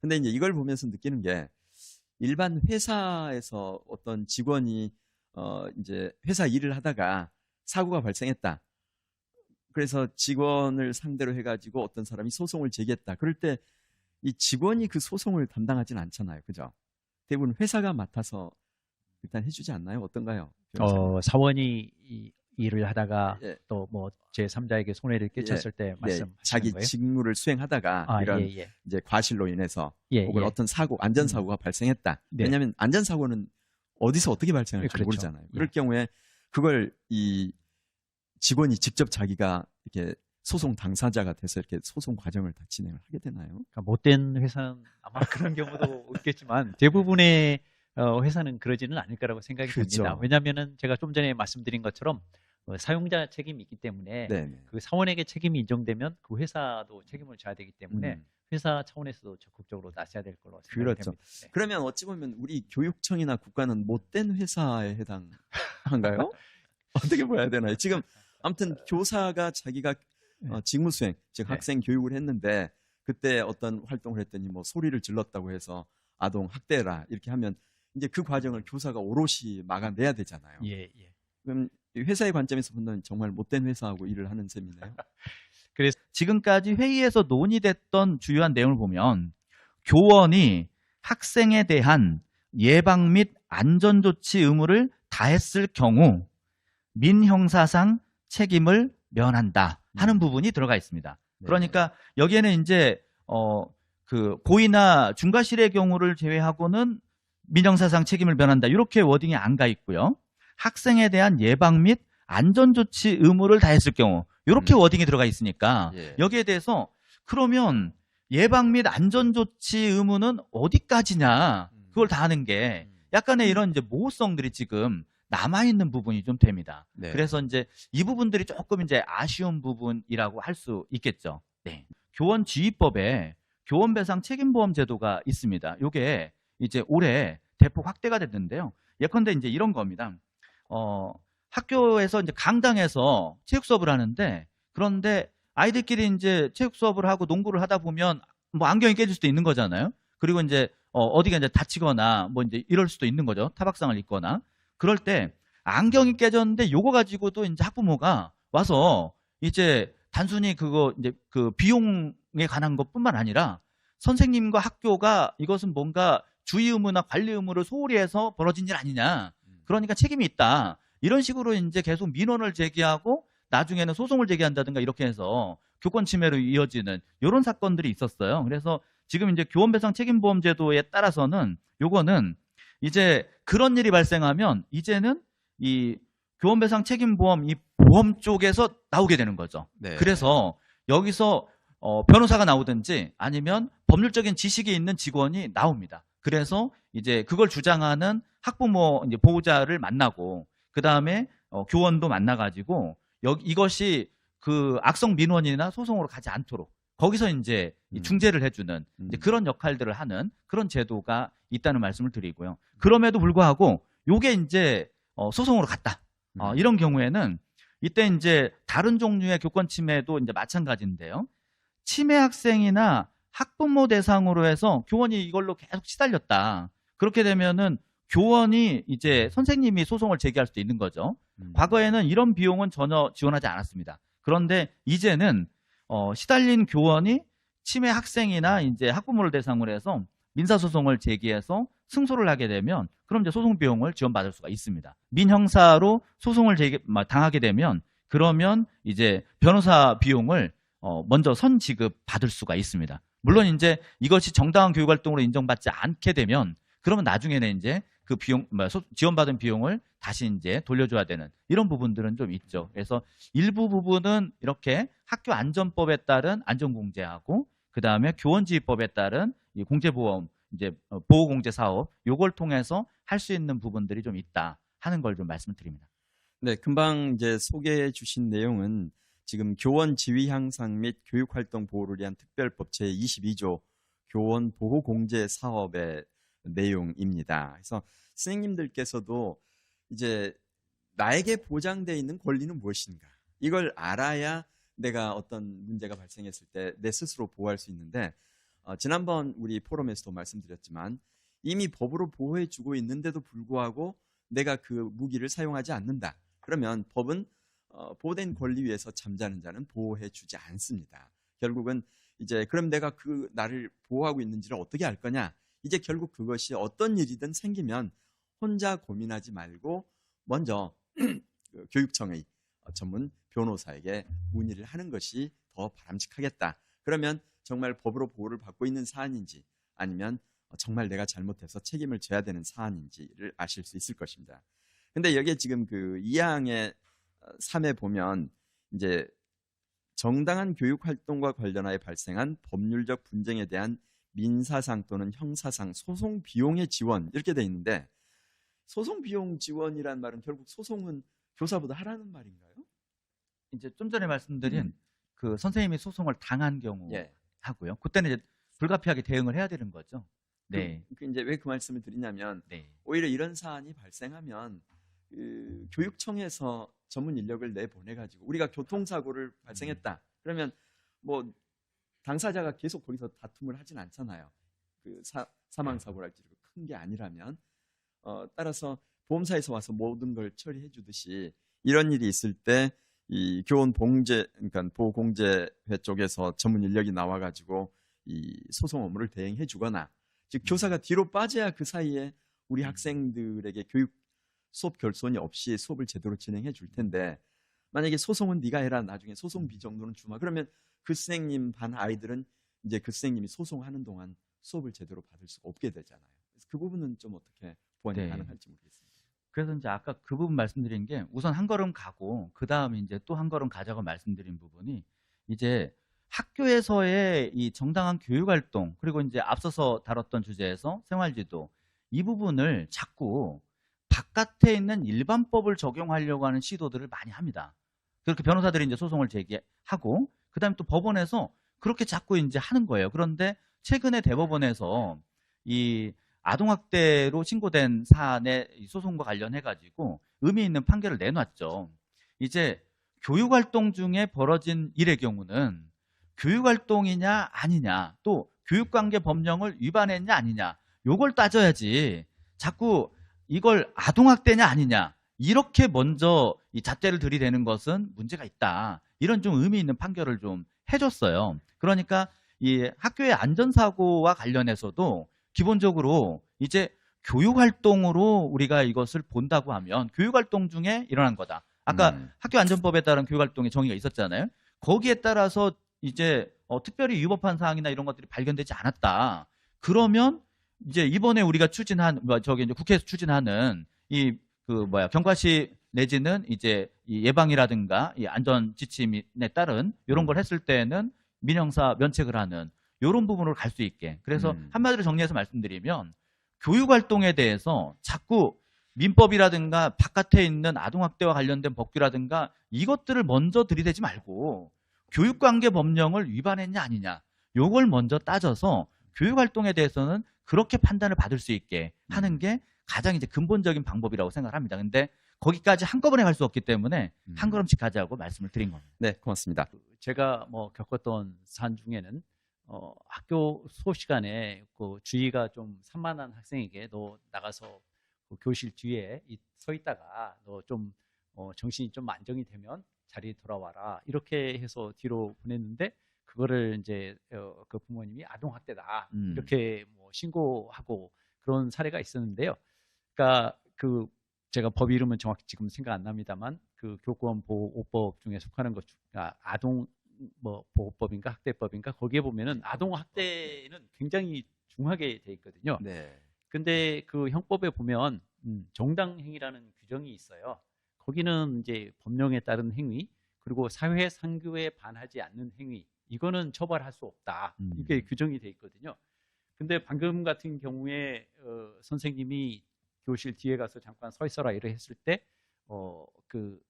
근데 이제 이걸 보면서 느끼는 게 일반 회사에서 어떤 직원이 이제 회사 일을 하다가 사고가 발생했다. 그래서 직원을 상대로 해가지고 어떤 사람이 소송을 제기했다. 그럴 때 이 직원이 그 소송을 담당하진 않잖아요. 그죠? 대부분 회사가 맡아서 일단 해주지 않나요? 어떤가요? 변호사님. 사원이 이 일을 하다가 예, 또 뭐 제3자에게 손해를 예, 끼쳤을 때 예. 말씀하시는 자기 거예요? 직무를 수행하다가 아, 예, 이런 예. 이제 과실로 인해서 예, 혹은 예. 어떤 사고, 안전사고가 발생했다. 네. 왜냐하면 안전사고는 어디서 어떻게 예, 발생할지 그렇죠. 모르잖아요. 그럴 예. 경우에 그걸 이 직원이 직접 자기가 이렇게 소송 당사자가 돼서 이렇게 소송 과정을 다 진행을 하게 되나요? 그러니까 못된 회사는 아마 그런 경우도 있겠지만 대부분의 회사는 그러지는 않을 거라고 생각이 됩니다. 그죠. 왜냐하면은 제가 좀 전에 말씀드린 것처럼 사용자 책임이 있기 때문에 네네. 그 사원에게 책임이 인정되면 그 회사도 책임을 져야 되기 때문에 음, 회사 차원에서도 적극적으로 나서야 될 걸로 생각이 그렇죠. 됩니다. 네. 그러면 어찌 보면 우리 교육청이나 국가는 못된 회사에 해당한가요? 어떻게 봐야 되나요? 지금 아무튼 교사가 자기가 네. 직무 수행, 즉 네. 학생 교육을 했는데 그때 어떤 활동을 했더니 뭐 소리를 질렀다고 해서 아동 학대라 이렇게 하면 이제 그 과정을 교사가 오롯이 막아내야 되잖아요. 예, 예. 그럼 회사의 관점에서 보면 정말 못된 회사하고 일을 하는 셈이네요. 그래서 지금까지 회의에서 논의됐던 주요한 내용을 보면 교원이 학생에 대한 예방 및 안전조치 의무를 다했을 경우 민형사상 책임을 면한다 하는 부분이 들어가 있습니다. 네. 그러니까 여기에는 이제 그 고의나 중과실의 경우를 제외하고는 민형사상 책임을 면한다 이렇게 워딩이 안 가 있고요. 학생에 대한 예방 및 안전조치 의무를 다했을 경우 이렇게 워딩이 들어가 있으니까 예. 여기에 대해서 그러면 예방 및 안전조치 의무는 어디까지냐 그걸 다 하는 게 약간의 이런 이제 모호성들이 지금 남아있는 부분이 좀 됩니다. 네. 그래서 이제 이 부분들이 조금 이제 아쉬운 부분이라고 할 수 있겠죠. 네. 교원지휘법에 교원배상 책임보험 제도가 있습니다. 이게 이제 올해 대폭 확대가 됐는데요. 예컨대 이제 이런 겁니다. 학교에서 이제 강당에서 체육 수업을 하는데 그런데 아이들끼리 이제 체육 수업을 하고 농구를 하다 보면 뭐 안경이 깨질 수도 있는 거잖아요. 그리고 이제 어디가 이제 다치거나 뭐 이제 이럴 수도 있는 거죠. 타박상을 입거나. 그럴 때 안경이 깨졌는데 요거 가지고도 이제 학부모가 와서 이제 단순히 그거 이제 그 비용에 관한 것뿐만 아니라 선생님과 학교가 이것은 뭔가 주의 의무나 관리 의무를 소홀히 해서 벌어진 일 아니냐. 그러니까 책임이 있다. 이런 식으로 이제 계속 민원을 제기하고 나중에는 소송을 제기한다든가 이렇게 해서 교권 침해로 이어지는 이런 사건들이 있었어요. 그래서 지금 이제 교원배상 책임보험 제도에 따라서는 요거는 이제 그런 일이 발생하면 이제는 이 교원배상 책임보험 이 보험 쪽에서 나오게 되는 거죠. 네. 그래서 여기서 변호사가 나오든지 아니면 법률적인 지식이 있는 직원이 나옵니다. 그래서 이제 그걸 주장하는 학부모 이제 보호자를 만나고 그 다음에 교원도 만나가지고 이것이 그 악성 민원이나 소송으로 가지 않도록 거기서 이제 중재를 해주는 이제 그런 역할들을 하는 그런 제도가 있다는 말씀을 드리고요. 그럼에도 불구하고 요게 이제 소송으로 갔다. 이런 경우에는 이때 이제 다른 종류의 교권 침해도 이제 마찬가지인데요. 치매 학생이나 학부모 대상으로 해서 교원이 이걸로 계속 시달렸다. 그렇게 되면은 교원이 이제 선생님이 소송을 제기할 수도 있는 거죠. 과거에는 이런 비용은 전혀 지원하지 않았습니다. 그런데 이제는 시달린 교원이 치매 학생이나 이제 학부모를 대상으로 해서 민사소송을 제기해서 승소를 하게 되면 그럼 이제 소송 비용을 지원받을 수가 있습니다. 민형사로 소송을 당하게 되면 그러면 이제 변호사 비용을 먼저 선지급 받을 수가 있습니다. 물론 이제 이것이 정당한 교육활동으로 인정받지 않게 되면 그러면 나중에는 이제 그 비용, 지원받은 비용을 다시 이제 돌려줘야 되는 이런 부분들은 좀 있죠. 그래서 일부 부분은 이렇게 학교 안전법에 따른 안전공제하고 그 다음에 교원지휘법에 따른 이 공제보험, 이제 보호공제 사업 요걸 통해서 할 수 있는 부분들이 좀 있다 하는 걸 좀 말씀드립니다. 네, 금방 이제 소개해 주신 내용은 지금 교원 지위 향상 및 교육활동 보호를 위한 특별법 제22조 교원 보호 공제 사업의 내용입니다. 그래서 선생님들께서도 이제 나에게 보장되어 있는 권리는 무엇인가 이걸 알아야 내가 어떤 문제가 발생했을 때 내 스스로 보호할 수 있는데 지난번 우리 포럼에서도 말씀드렸지만 이미 법으로 보호해주고 있는데도 불구하고 내가 그 무기를 사용하지 않는다. 그러면 법은 보호된 권리 위에서 잠자는 자는 보호해주지 않습니다. 결국은 이제 그럼 내가 그 나를 보호하고 있는지를 어떻게 알 거냐? 이제 결국 그것이 어떤 일이든 생기면 혼자 고민하지 말고 먼저 그 교육청의 전문 변호사에게 문의를 하는 것이 더 바람직하겠다. 그러면 정말 법으로 보호를 받고 있는 사안인지 아니면 정말 내가 잘못해서 책임을 져야 되는 사안인지를 아실 수 있을 것입니다. 근데 여기에 지금 그 2항의 3에 보면 이제 정당한 교육 활동과 관련하여 발생한 법률적 분쟁에 대한 민사상 또는 형사상 소송 비용의 지원 이렇게 돼 있는데 소송 비용 지원이란 말은 결국 소송은 교사보다 하라는 말인가요? 이제 좀 전에 말씀드린 그 선생님이 소송을 당한 경우 예. 하고요. 그때는 이제 불가피하게 대응을 해야 되는 거죠. 네. 이제 왜 그 말씀을 드리냐면 네. 오히려 이런 사안이 발생하면 교육청에서 전문 인력을 내보내가지고 우리가 교통사고를 발생했다. 그러면 뭐 당사자가 계속 거기서 다툼을 하진 않잖아요. 그 사망사고랄지 큰 게 아니라면 따라서 보험사에서 와서 모든 걸 처리해 주듯이 이런 일이 있을 때 이 교원 봉제 그러니까 보호공제회 쪽에서 전문 인력이 나와가지고 이 소송 업무를 대행해 주거나 즉 교사가 뒤로 빠져야 그 사이에 우리 학생들에게 교육 수업 결손이 없이 수업을 제대로 진행해 줄 텐데 만약에 소송은 네가 해라 나중에 소송비 정도는 주마 그러면 그 선생님 반 아이들은 이제 그 선생님이 소송하는 동안 수업을 제대로 받을 수가 없게 되잖아요. 그래서 그 부분은 좀 어떻게 보완이 네. 가능할지 모르겠습니다. 그래서 이제 아까 그 부분 말씀드린 게 우선 한 걸음 가고 그 다음에 이제 또 한 걸음 가자고 말씀드린 부분이 이제 학교에서의 이 정당한 교육 활동 그리고 이제 앞서서 다뤘던 주제에서 생활지도 이 부분을 자꾸 바깥에 있는 일반법을 적용하려고 하는 시도들을 많이 합니다. 그렇게 변호사들이 이제 소송을 제기하고 그다음에 또 법원에서 그렇게 자꾸 이제 하는 거예요. 그런데 최근에 대법원에서 이 아동학대로 신고된 사안의 소송과 관련해가지고 의미 있는 판결을 내놨죠. 이제 교육활동 중에 벌어진 일의 경우는 교육활동이냐 아니냐 또 교육관계 법령을 위반했냐 아니냐 요걸 따져야지 자꾸 이걸 아동학대냐 아니냐 이렇게 먼저 이 잣대를 들이대는 것은 문제가 있다. 이런 좀 의미 있는 판결을 좀 해줬어요. 그러니까 이 학교의 안전사고와 관련해서도 기본적으로 이제 교육활동으로 우리가 이것을 본다고 하면 교육활동 중에 일어난 거다. 아까 학교안전법에 따른 교육활동의 정의가 있었잖아요. 거기에 따라서 이제 특별히 위법한 사항이나 이런 것들이 발견되지 않았다. 그러면 이제 이번에 우리가 추진한 저기 이제 국회에서 추진하는 이 경과시 내지는 이제 이 예방이라든가 이 안전 지침에 따른 이런 걸 했을 때는 민형사 면책을 하는 이런 부분으로 갈 수 있게. 그래서 한마디로 정리해서 말씀드리면 교육활동에 대해서 자꾸 민법이라든가 바깥에 있는 아동학대와 관련된 법규라든가 이것들을 먼저 들이대지 말고 교육관계 법령을 위반했냐 아니냐 요걸 먼저 따져서 교육활동에 대해서는 그렇게 판단을 받을 수 있게 하는 게 가장 이제 근본적인 방법이라고 생각합니다. 근데 거기까지 한꺼번에 갈 수 없기 때문에 한 걸음씩 가자고 말씀을 드린 겁니다. 네, 고맙습니다. 제가 뭐 겪었던 사안 중에는 학교 수업 시간에 그 주의가 좀 산만한 학생에게 너 나가서 그 교실 뒤에 서 있다가 너 좀 정신이 좀 안정이 되면 자리 돌아와라 이렇게 해서 뒤로 보냈는데 그거를 이제 그 부모님이 아동학대다 이렇게 뭐 신고하고 그런 사례가 있었는데요. 그러니까 그 제가 법 이름은 정확히 지금 생각 안 납니다만 그 교권 보호법 중에 속하는 것 아동 뭐 보호법인가 학대법인가 거기에 보면은 아동 학대는 굉장히 중하게 돼 있거든요. 네. 근데 그 형법에 보면 정당행위라는 규정이 있어요. 거기는 이제 법령에 따른 행위 그리고 사회 상규에 반하지 않는 행위 이거는 처벌할 수 없다. 이게 규정이 돼 있거든요. 근데 방금 같은 경우에 선생님이 교실 뒤에 가서 잠깐 서 있어라 이래 했을 때 그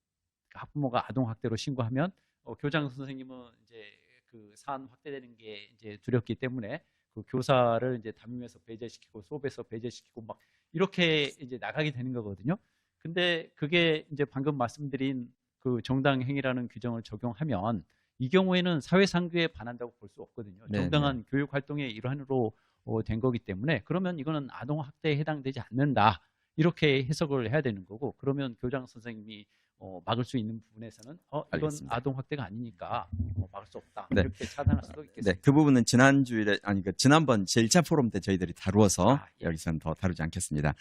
학부모가 아동 학대로 신고하면 교장 선생님은 이제 그 사안 확대되는 게 이제 두렵기 때문에 그 교사를 이제 담임에서 배제시키고 수업에서 배제시키고 막 이렇게 이제 나가게 되는 거거든요. 근데 그게 이제 방금 말씀드린 그 정당 행위라는 규정을 적용하면 이 경우에는 사회상규에 반한다고 볼 수 없거든요. 네, 정당한 교육 활동의 일환으로 된 거기 때문에 그러면 이거는 아동학대에 해당되지 않는다. 이렇게 해석을 해야 되는 거고 그러면 교장 선생님이 막을 수 있는 부분에서는 이건 알겠습니다. 아동학대가 아니니까 막을 수 없다. 네. 이렇게 차단할 수도 있겠습니다. 네, 그 부분은 지난번 제1차 포럼 때 저희들이 다루어서 아, 예. 여기서는 더 다루지 않겠습니다.